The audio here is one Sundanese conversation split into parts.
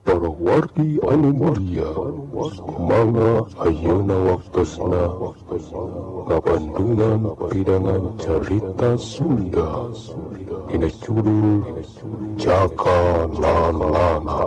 Para wargi anu mulia, mangga ayeuna waktosna ngabandungan pidangan carita Sunda dina judul Jaka Lalana.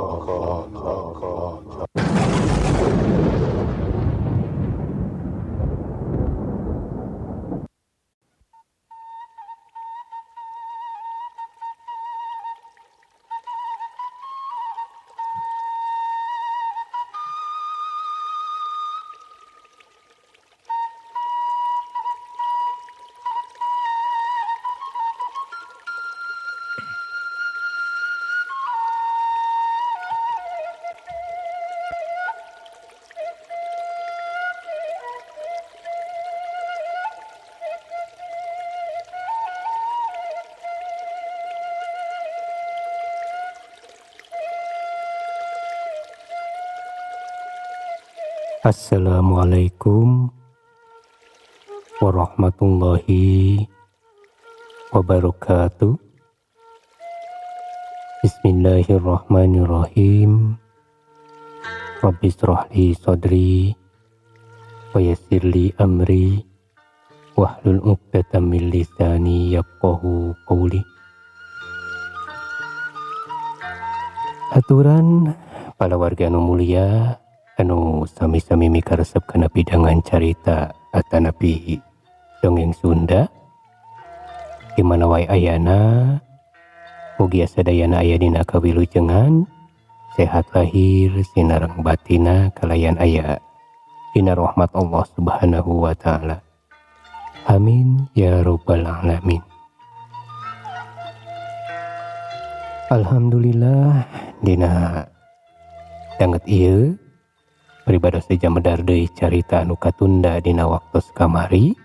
Assalamualaikum warahmatullahi wabarakatuh. Bismillahirrahmanirrahim. Rabbi shrah li sadri wa yassir li amri wahlul 'uqdatam min lisani yafqahu qawli. Aturan para warga anu mulia anu sami-sami mikaresep kana pidangan carita atanapi dongeng Sunda di mana wae ayana mugi sadayana aya dina kawilujengan sehat lahir sinareng batina kalayan aya dina rahmat Allah Subhanahu wa taala. Amin ya rabbal alamin. Alhamdulillah dina danget ieu peribados jamedar deui carita anu katunda dina waktos kamari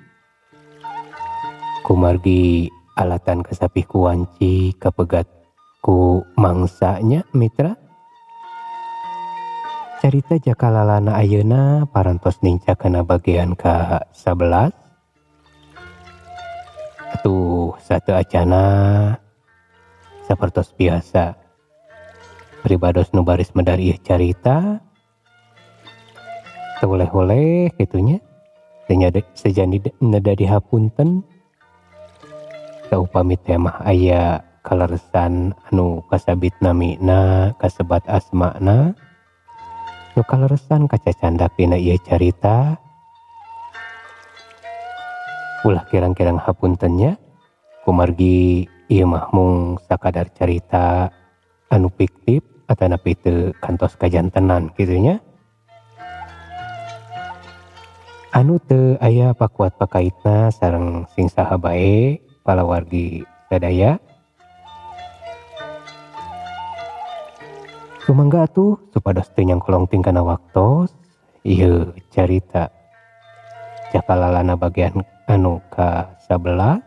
kumargi alatan kasapih ku wanci kapegat ku mangsanya mitra. Carita Jaka Lalana ayeuna parantos ninca kana bagian ka 11. Atuh sateu acana sapertos biasa peribados nu baris medar ieu carita oleh-oleh gitunya sejani neda dihapunten saupami temah aya kaleresan anu kasabit namina kasebat asmana nu kaleresan kacacandak dina ieu carita ulah kirang-kirang hapuntennya kumargi ieu mah mung sakadar carita anu fiktif atanapi teu kantos kajantenan gitunya. Anu teu aya pakuat pakaitna sareng sing saha bae palawargi sadaya. Sumangga atuh supados teu nyangkolong ting kana waktos ieu carita Jaka Lalana bagian anu ka 11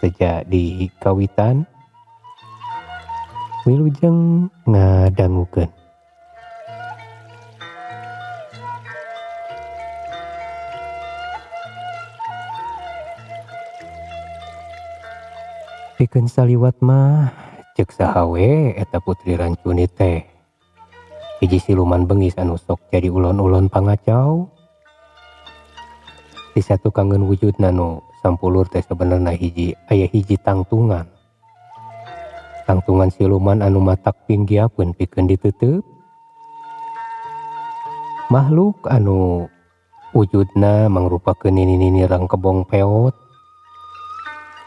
seja di kawitan wilujeng ngadangukeun. Pikeun saliwat mah ceuk saha we eta putri rancuni teh hiji siluman beungis anu sok jadi ulon-ulon pangacau. Di satu kangeun wujudna nu sampulur teh sabenerna aya hiji tangtungan. Tangtungan siluman anu matak pinggiapeun pikeun diteuteub. Makhluk anu wujudna mangrupakeun nini-nini rang kebong peot.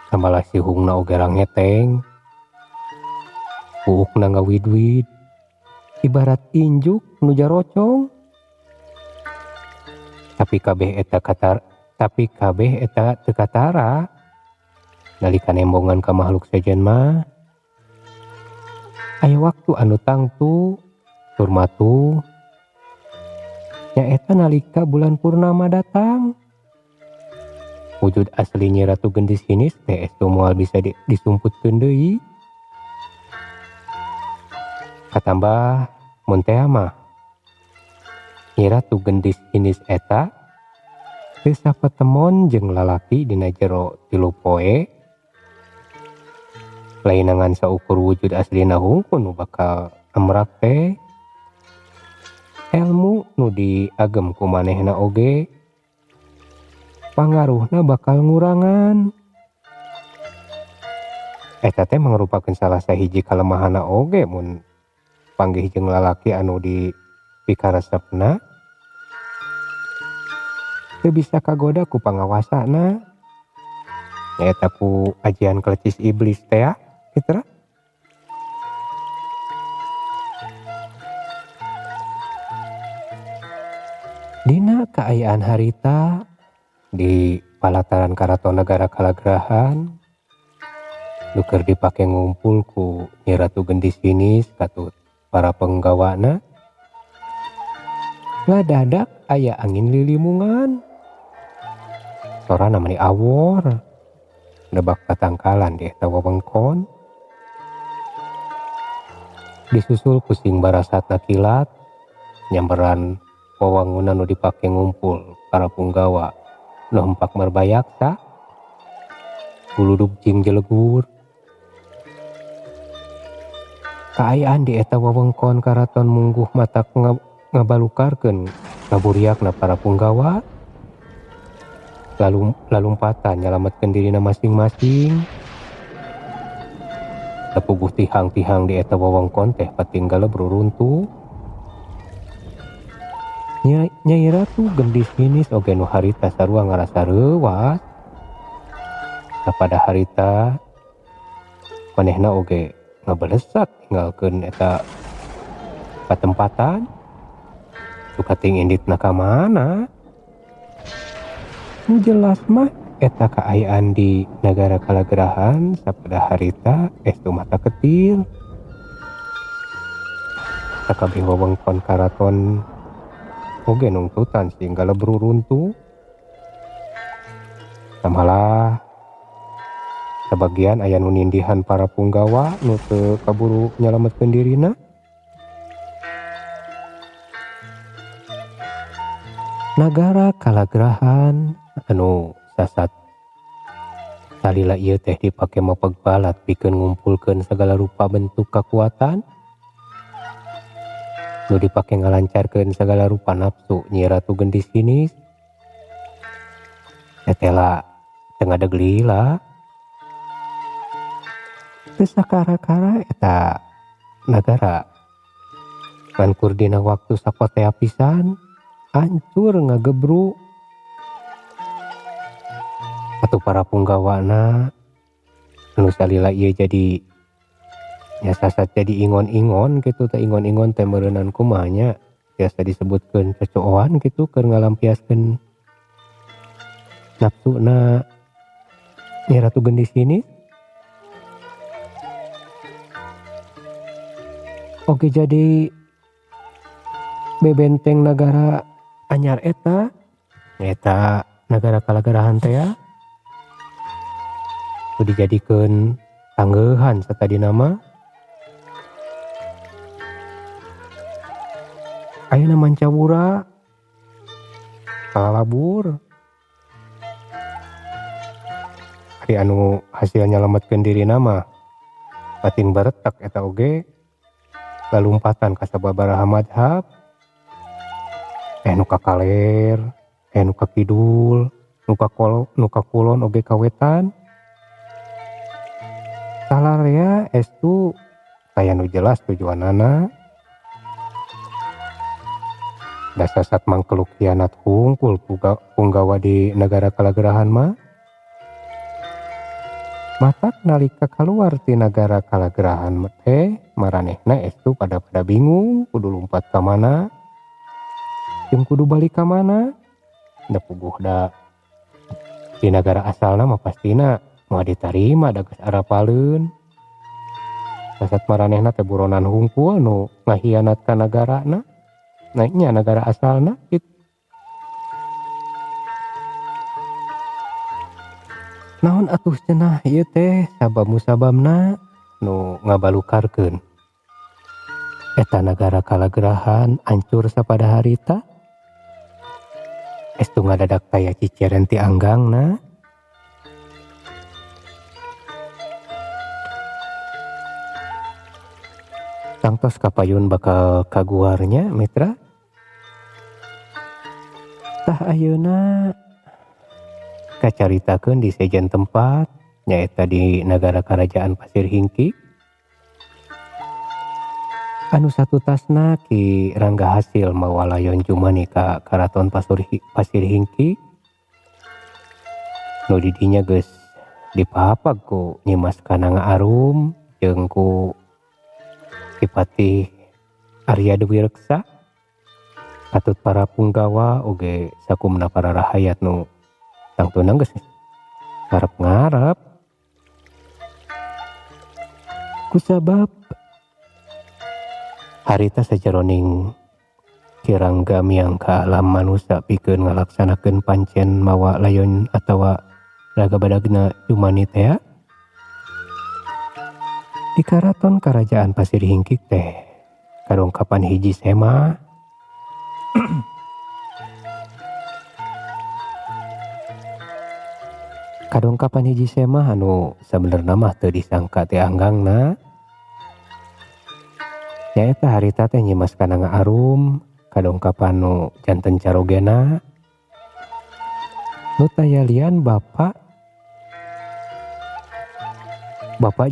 Samalah sihungna oge rangeteng, puukna ngawid-wid, ibarat injuk nu jarocong. Tapi kabeh eta teu katara nalika nembongan ka makhluk sejen mah. Aya waktu anu tangtu tur matuh nyaeta nalika bulan purnama datang. Wujud asli Nyi Ratu Gendis Hinis teh estu moal bisa disumputkeun deui. Katambah mun teh mah Nyi Ratu Gendis Hinis eta teu sapatemon jeung lalaki dina jero 3 poe. Lainangan saukur wujud aslina hungkul nu bakal amrak teh ilmu nu diagem ku manehna oge pangaruhna bakal ngurangan. Eta teh mangrupakeun salah sahiji kalemahanna oge mun panggih jeung lalaki anu pikaresepna teu bisa kagoda ku pangawasana. Nyaeta ku ajian kelecis iblis teh ya, Mitra. Dina kaayaan harita di palataran karaton nagara Kalagrahan nu keur dipake ngumpul ku Nyi Ratu Gendis Winis katut para penggawana, ngadadak aya angin lilimungan. Sorana mani awor, nebak tatangkalan di eta wewengkon. Disusul pusing barasatna kilat, nyamperan wewangunan nu dipake ngumpul para punggawa nu hempak marbayaksa, buludug jeung jelegur. Kaayaan di eta wewengkon karaton mungguh matak ngabalukarkeun ngaburiakna para punggawa, lalumpatan nyalametkeun dirina masing-masing. Tepuguh tihang-tihang di eta wewengkon teh patinggala beruruntu. Nyai Ratu Gendis Winis oge nu harita sarua ngarasa reuwas. Sapada harita manehna oge ngabelesat ninggalkeun eta patempatan. Sukating inditna ka mana? Nu jelas mah eta kaayaan di nagara Kalagrahan sapada harita estu mata ketil. Sakabeh wewengkon karaton oge nungtutan singgala beruruntu. Samalah sebagian aya nu nindihan para punggawa nu teu kaburu nyalametkeun dirina. Nagara Kalagrahan anu sasat salila ieu teh dipake mapeg balat pikeun ngumpulkeun segala rupa bentuk kekuatan nu dipake ngalancarkeun segala rupa nafsu Nyi Ratu Gendis Winis. Tetela teu ngadeg lila. Teu sakara-kara eta nagara ngankur dina waktu sapotea pisan hancur ngagebruk. Atuh para punggawana anu salila ieu jadi nyasasat jadi ingon-ingon gitu teh, ingon-ingon teh meureunnan kumaha nya biasa disebutkeun cocooan gitu keur ngalampiaskeun nafsuna Nyi Ratu Gendis Winis. Oke jadi bebenteng nagara anyar eta nagara Kalagrahan teh ya tu dijadikeun tangeuhan satadina mah. Ayeuna Mancawura kalalabur ari anu hasil nyalametkeun dirina mah pating baretek eta oge lalumpatan ka sababaraha madhab. Nu ka kaler, nu ka kidul, nu ka kulon oge kawetan. Salarea estu aya nu jelas tujuanana. Da sasat mangkeluk hianat hungkul punggawa di nagara Kalagrahan mah. Matak nalika kaluar ti nagara Kalagrahan teh maranehna estu pada bingung kudu lumpat ka mana jeung kudu balik ka mana. Da puguh da di nagara asalna mah pastina moal ditarima da geus arapaleun. Sasat maranehna teh buronan hungkul nu ngahianat ka nagarana. Naiknya negara asalna gitu. Naon atuh cenah ieu teh sabab-musababna nu ngabalukarkeun eta nagara Kalagrahan hancur sapada harita. Estu ngadadak taya ciceren ti anggangna. Tangtos kapayun bakal kaguarnya Mitra. Tah ayeuna kacaritakeun di sejen tempat nyaeta di negara Kerajaan Pasir Hingki. Anu satu tasna Ki Rangga Hasil mawa layon Jumani ka Karaton Pasir Hingki. Nu di dinya geus dipahapag ku Nyimas Kananga Arum jeung ku Kipatih Arya Dewi Reksa. Patut para punggawa oge sakumna para rahayat nu tangtuna geus ngarep-ngarep. Kusabab harita sajeroning Ki Rangga miangka alam manusia pikeun ngalaksanakeun pancen mawa layon atawa raga badagna Jumani teh di Karaton Kerajaan Pasir Hingki teh kadongkapan hiji sema kadongkapan hiji sema anu sabenerna mah teu disangka teh anggangna nyaeta harita teh Nyimas Kananga Arum kadongkapan nu janten carogena nu tayalian Bapak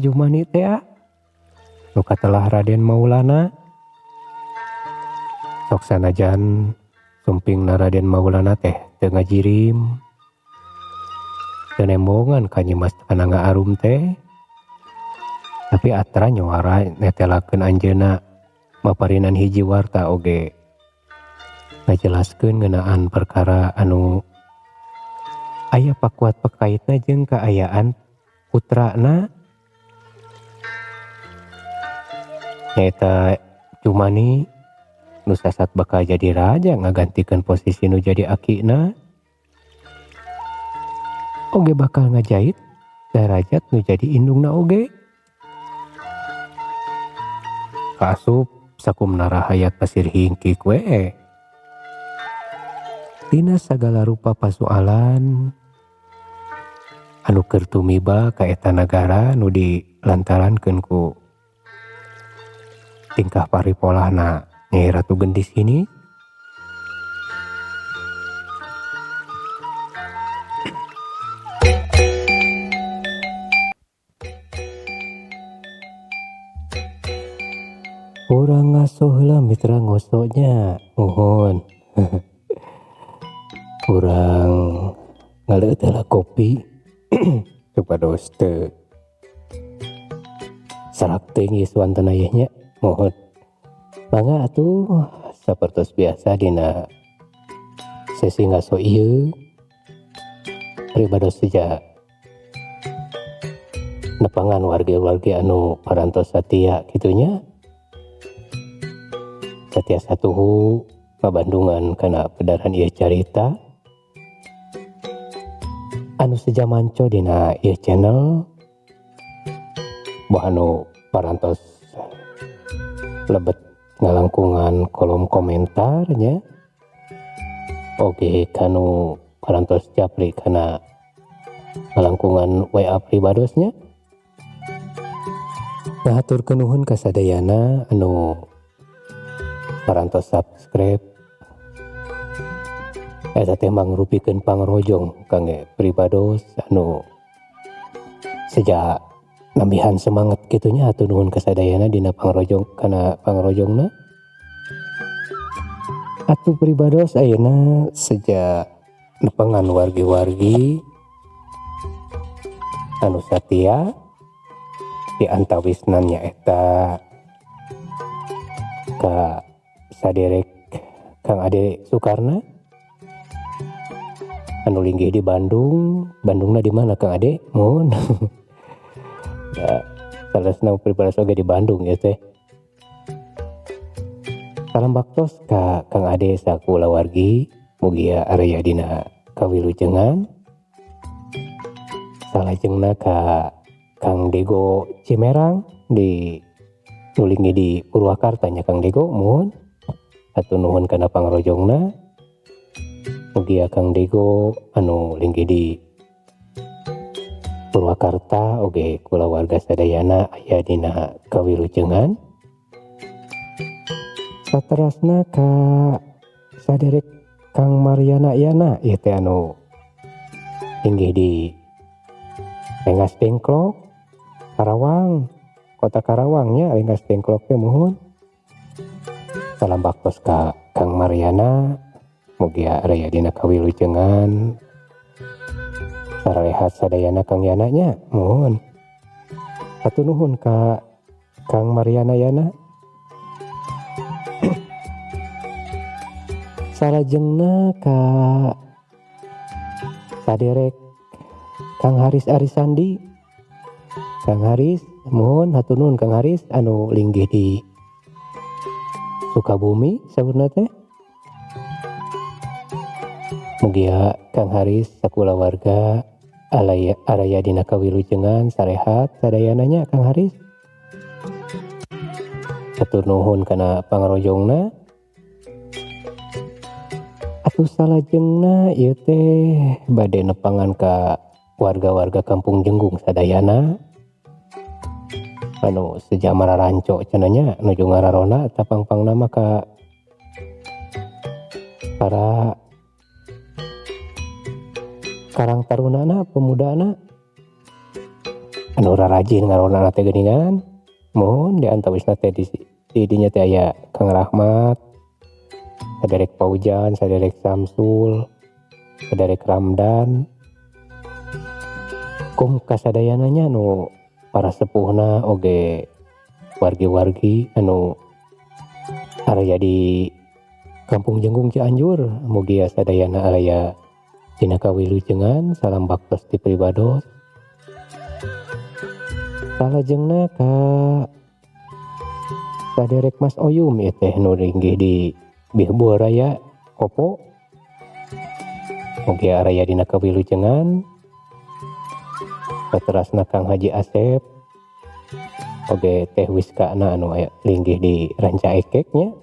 Jumani teh nu katelah Raden Maulana. Sok sanajan sumpingna Raden Maulana teh teu ngajirim teu nembongan ka Nyimas Kananga Arum teh, tapi atra nyuara netelakeun anjeunna maparinan hiji warta oge ngajelaskeun ngeunaan perkara anu aya pakuat pakaitna jeung kaayaan putrana nyaeta Jumani nu sasat bakal jadi raja ngagantikeun posisi nu jadi akina oge bakal ngajait darajat nu jadi indungna oge. Kaasup sakumna rahayat Pasir Hingki we dina sagala rupa pasoalan anu keur tumiba ka eta nagara nu dilantarankeun ku tingkah paripolahna Nyai Ratu Gendis ini. Urang ngaso heula mitra ngosoknya mohon. Urang ngaleut heula kopi supados teu sarak teuing geus wonten aya nya mohon. Mangga atuh sapertos biasa dina sesi ngaso ieu pribados saja nepangan wargi-wargi anu parantos satia kitunya satia satuhu pabandungan kana pedaran ieu carita anu seja manco dina ieu channel boh anu parantos lebet ngalangkungan kolom komentarnya oge kanu parantos japri kana ngalangkungan WA pribadosnya. Ngahaturkeun nuhun ka sadayana anu parantos subscribe eta teh mangrupikeun pangrojong kangge pribados anu seja nambihan semangat kitunya atuh nuhun ka sadayana dina pangrojong kana pangrojongna. Atuh pribados ayeuna seja nepangan wargi-wargi anu satia di antawisna nyaeta ka saderek Kang Ade Soekarna anu linggih di Bandungna di mana Kang Ade mohon. Ya, salasna pribadi oge di Bandung ya teh. Salam baktos ka Kang Ade sakula wargi mugi area dina kawilujengan. Salajengna ka Kang Dego Cimerang di nulingi di Purwakarta nya Kang Dego mohon atuh nuhun kana pangrojongna. Mugi Kang Dego anu linggih di Purwakarta oge kula warga sadayana aya dina kawilujengan. Saterasna ka saderek Kang Mariana Yana ieu teh anu inggih di Rengas Dengklok Karawang, kota Karawangnya Rengas Dengklok teh muhun. Salam baktos ka Kang Mariana, mugi aya dina kawilujengan sarehat sadayana Kang Yana nya muhun. Hatur nuhun ka Kang Mariana Yana. Salajengna ka saderek Kang Haris Arisandi. Kang Haris muhun hatur nuhun Kang Haris anu linggih di Sukabumi sabenerna teh. Mugi Kang Haris sakulawarga araya dina kawilujengan sarehat sadayana nya Kang Haris. Hatur nuhun kana pangarojongna. Atuh salajengna ieu teh bade nepangan ka warga-warga Kampung Jenggung sadayana anu sejamara ranco cenah nya nuju ngararona tapangpangna mah ka para karang tarunana pemudana anu rarajin ngarona teh geuningan. Mohon di antawisna teh di dinya teh aya Kang Rahmat, saderek Paujan, saderek Samsul, saderek Ramdan. Kum kasadayana nya nu para sepuhna oge wargi-wargi anu araya di Kampung Jenggung Cianjur, mugi sadayana araya dina kawilujengan salam baktos ti pribados. Salajengna ka saderek Mas Oyum ieu teh nu linggih di Bihbuh Raya Kopo, mugi araya dina kawilujengan. Saterasna Kang Haji Asep oge teh Wiskana anu aya linggih di Ranca Ekek nya.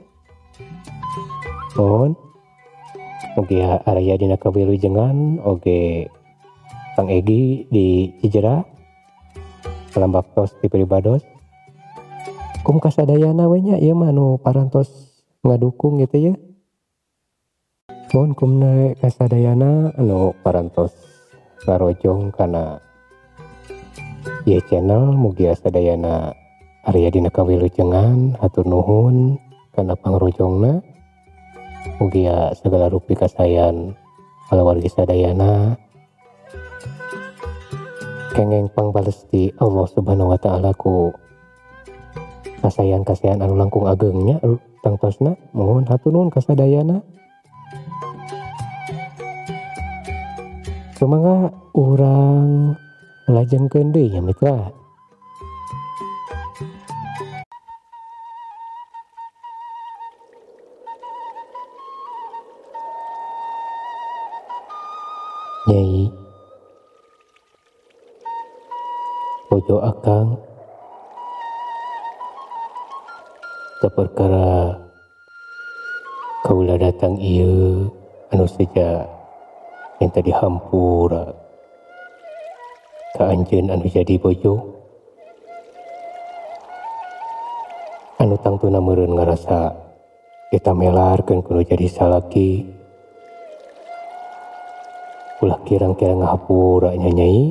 Nuhun mugi araya dina kawilujengan oge Kang Egi di Cijerah. Salam baktos ti pribados. Kum kasadayana we nya ieu mah anu parantos ngadukung gitu ya. Mohon kumna kasadayana anu parantos ngarojong kana ieu channel mugi sadayana araya dina kawilujengan. Hatur nuhun kana pangrojongna. Mugi segala rupi kasayan kalawargi sadayana kengeng pangbales ti Allah Subhanahu wa taala ku kasayan-kasayan anu langkung agengnya tangtosna. Mohon hatur nuhun kasadayana. Sumangga urang lajengkeun deui nya mitra. Nyai bojo akang saperkara kaula datang ieu anu seja yang tadi hampura ka anjeun anu jadi bojo anu tangtuna meureun ngarasa kita melarkeun kudu jadi salaki ulah kirang-kirang ngahapura nya Nyai.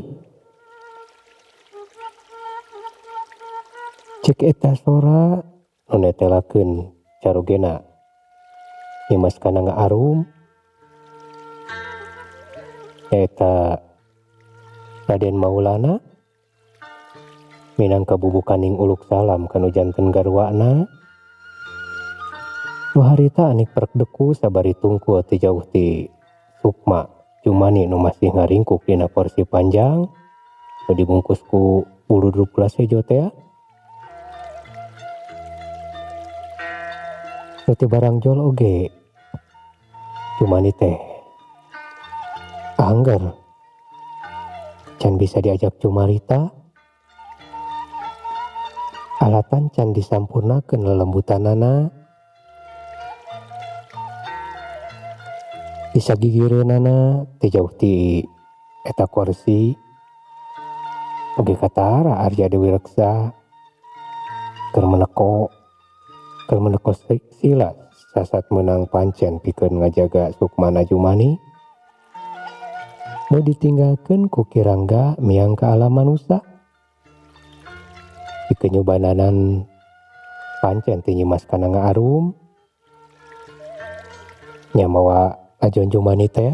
Cek eta sora nu netelakeun carogena Dimas kana ngaarum eta Raden Maulana minangka bubukaning uluk salam kanu janten garwana nu harita anik perek deku sabari tungkul ti jauh ti Sukma Jumani nu masih ngaringkuk dina porsi panjang nu dibungkus ku ulu 12 hejo teh. Nuti barang jol oge Jumani teh angger can bisa diajak cumarita alatan can disampurnakeun lelembutanana bisa gigireunana teh jauh ti eta kursi oge katara Arya Dewi Reksa keur meneko sila sasat menang pancen pikeun ngajaga Sukmana Jumani nu ditinggalkeun ku Kirangga miang ka alam manusia. Pikeun nyobananan pancen teu nyimas kana ngaarum nya mawa ajon Jumani teh.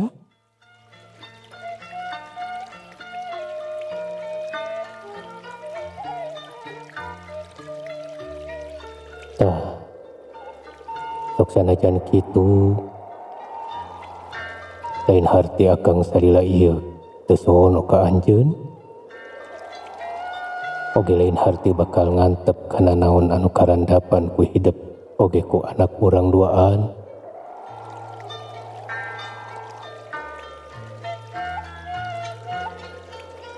Sok sanajan kitu lain harti akang sarila ieu teu sono ka anjeun, oge lain harti bakal ngantep kana naon anu karandapan ku hidup oge ku anak urang duaan.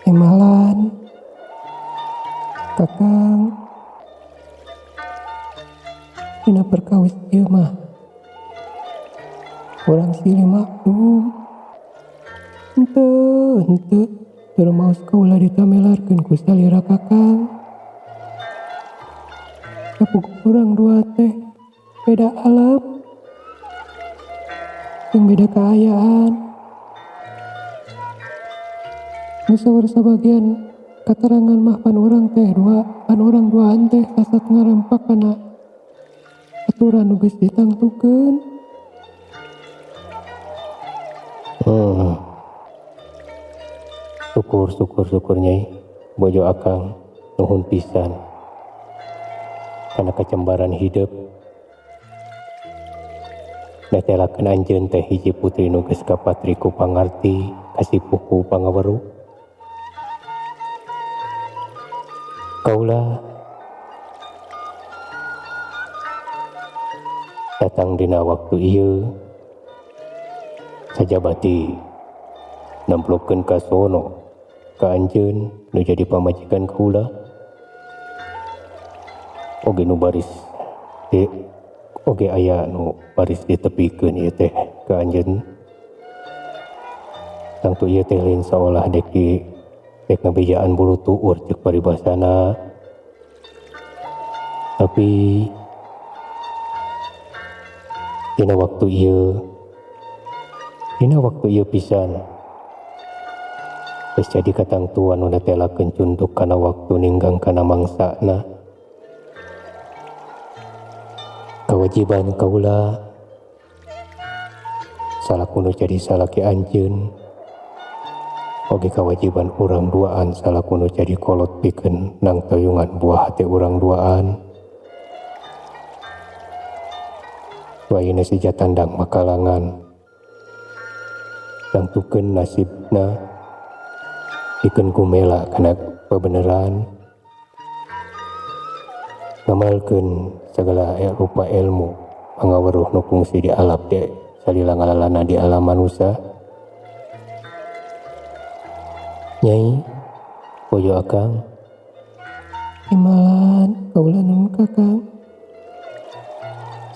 Imalan kakang dina perkawis ieu mah urang silih maklum henteu termaos kaula ditamelarkeun ku salira kakang. Kapuk urang dua teh beda alam yang beda kaayaan. Musawar sabagian katerangan mah pan urang duaan teh sasat ngarampak kana aturan nu geus ditangtukeun. Syukur Nyai, bojo akang nuhun pisan kana kacembaran hidup. Netelakeun anjeun teh hiji putri nu geus kapatri ku pangarti kasipuh ku pangaweruh. Kaula datang dina waktu ieu sajabati nemplokeun ka sono ka anjeun nu jadi pamajikan kaula, oge nu baris oge aya nu baris ditepikeun ieu teh ka anjeun. Tangtu ieu teh lain saolah dek ngabejaan bulu tuur ceuk paribasana, tapi dina waktu ieu pisan geus jadi katangtuan nu netelakeun cunduk kana waktu ninggang kana mangsana. Kewajiban kaula salaku nu jadi salaki anjeun, oge kewajiban urang duaan salaku nu jadi kolot pikeun nang toyungan buah hati urang duaan. Wayana sija tandang makalangan tangtukeun nasibna pikeun kumela kana pabeneran, ngamalkeun segala rupa ilmu pangaweruh nu kungsi dialap de salila ngalalana di alam manusia. Nyai, bojo akang, imalan kaula nuhun kakang.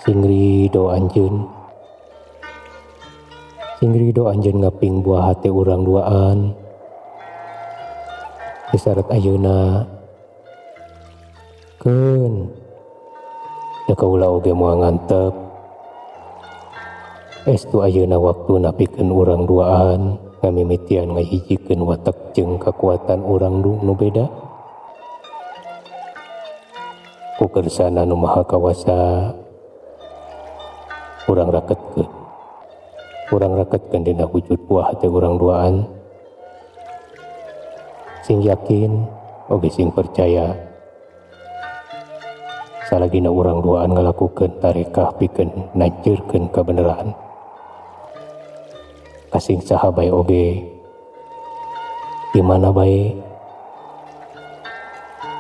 Singrido anjeun ngaping buah hati urang duaan. Disaret ayeuna keun da kaula oge moal ngantep estu ayeuna waktuna pikeun urang duaan ngamimitian ngahijikeun watak jeung kakuatan urang nu beda ku kersana nu maha kawasa. Urang raketkeun dina wujud buah hati urang duaan, sing yakin oge sing percaya salagina urang duaan ngalakukeun tarekah pikeun nanceurkeun kabeneran. Kasing saha bae oge di mana bae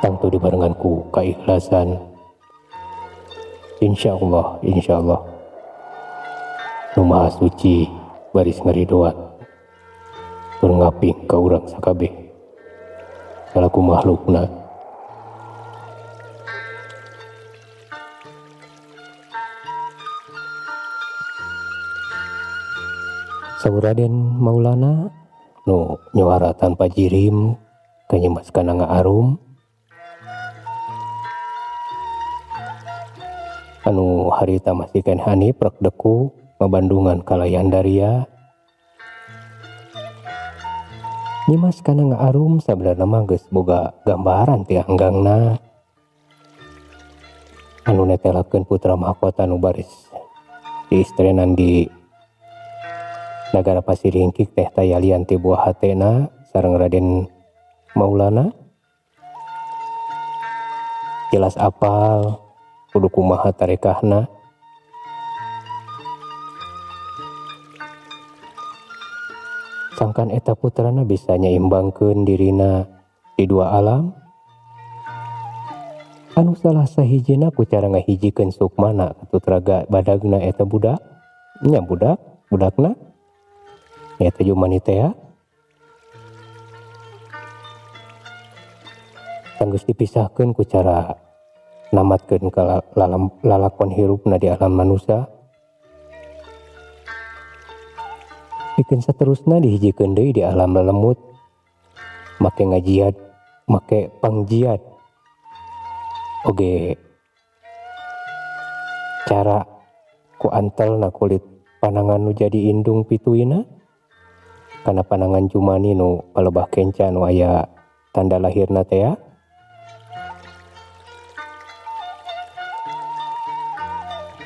tangtu dibarengan ku kaikhlasan. Insyaallah nu maha suci baris ngaridoan tur ngaping ka urang sakabeh salaku makhlukna. Saur Raden Maulana nu nyuara tanpa jirim kanyemas kana ngaarum. anu harita masihkan hani prek deku ngabandungan kalayan daria nyimas kana ngaarum sabenerna mah geus boga gambaran ti hanggangna anu netelakeun putra mahkota nu baris diistrenan di Nagara Pasir Hingkik teh tayalian ti buah hatena sareng Raden Maulana jelas apal kudu kumaha tarekahna sangkan eta putrana bisa nyaimbangkeun dirina di dua alam anu salah sahijina ku cara ngahijikeun sukmana katut raga badagna eta budak nya budakna eta Jumani teh tanggeus dipisahkeun ku cara namatkeun ka lalakon hirupna di alam manusia pikeun saterusna dihijikeun deui di alam lelemut make ngajiat make pangjiat oge cara ku antelna kulit panangan nu jadi indung pituina kana panangan Jumani nu palebah kenca nu aya tanda lahirna teh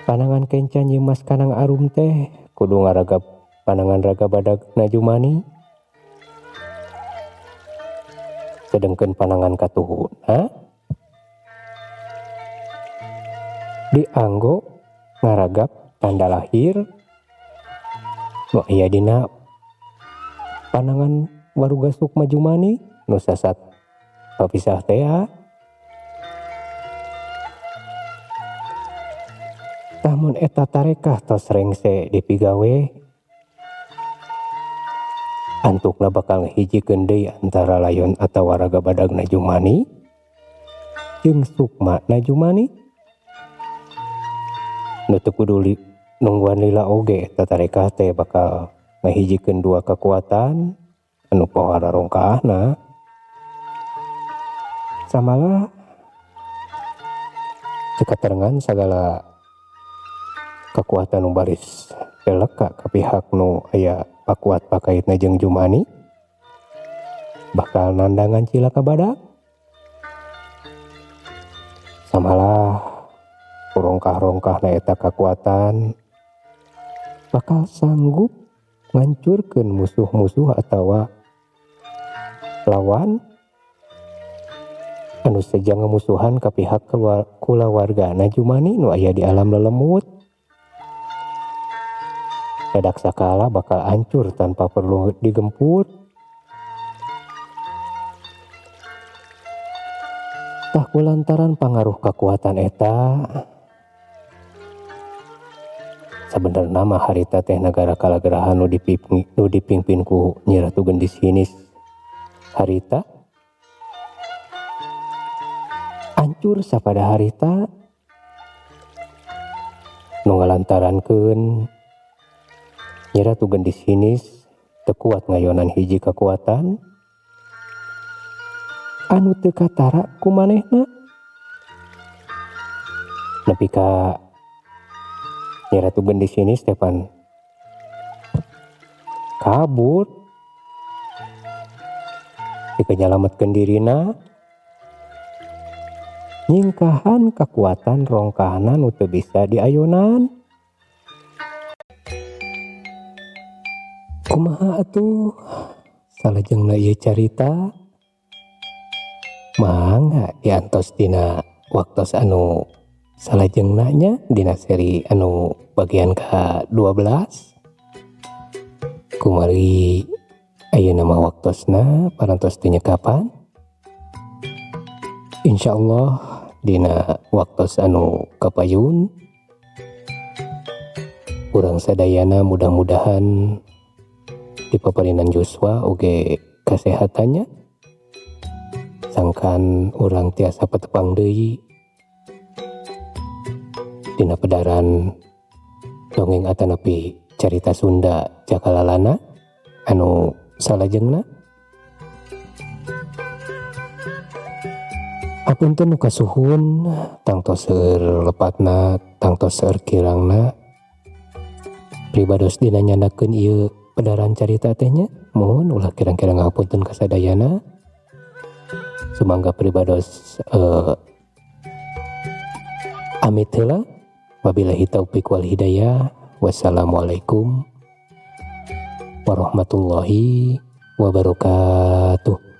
panangan kenca nyimas kanang arum teh kudu ngaragap panangan raga badagna Jumani sedengkeun panangan katuhuna dianggo ngaragap tanda lahir nu aya dina panangan waruga sukma Jumani nu sasat papisah teh tamun eta tarekah tos rengse dipigawe antukna bakal ngahijikeun deui antara layon atawa raga badagna Jumani jeung sukmana Jumani nu teu kudu nungguan lila oge eta tarekah teh bakal ngahijikeun dua kekuatan anu pawara rongkaahna samalah cekaterengan sagala kekuatan nu baris peleka ka pihak nu aya pakuat pakaitna jeung Jumani bakal nandangan cilaka badak samalah rongkah-rongkahna eta kekuatan bakal sanggup ngancurkeun musuh-musuh atawa lawan anu saja ngamusuhan ka pihak kulawargana Jumani nu aya di alam lelemut dadak sakala bakal hancur tanpa perlu digempur tah kulantaran pangaruh kekuatan eta sabenerna mah harita teh nagara kalagrahan nu dipingpin ku Nyi Ratu Gendis Hinis harita hancur sapada harita nu ngalantarankeun Nyi Ratu Gendis Hinis teu kuat ngayonan hiji kekuatan anu teu katara ku manehna nepi ka Nyi Ratu Gendis Hinis Stefan kabur dikenyalametkeun dirina nyingkahan kekuatan rongkahna nu teu bisa diayonan kumaha atuh salajengna ieu carita mangga diantos dina waktos anu salajengna nya dina seri anu bagian ke-12 kumari ayeuna mah waktosna parantos teu nyekapan insyaallah dina waktos anu kapayun urang sadayana mudah-mudahan dipaparinan Joshua oge kasehatannya sangkan urang tiasa patepang deui dina pedaran dongeng atanapi carita Sunda Jakalalana anu salajengna Hapunten nu kasuhun tangtos seueur lepatna tangtos seueur kirangna pribados dina nyandakeun ieu pedaran carita teh nya. Mohon ulah kirang-kirang ngapunten kasadayana. Sumangga pribados amit heula. Wabillahi taufiq wal hidayah. Wassalamualaikum warahmatullahi wabarakatuh.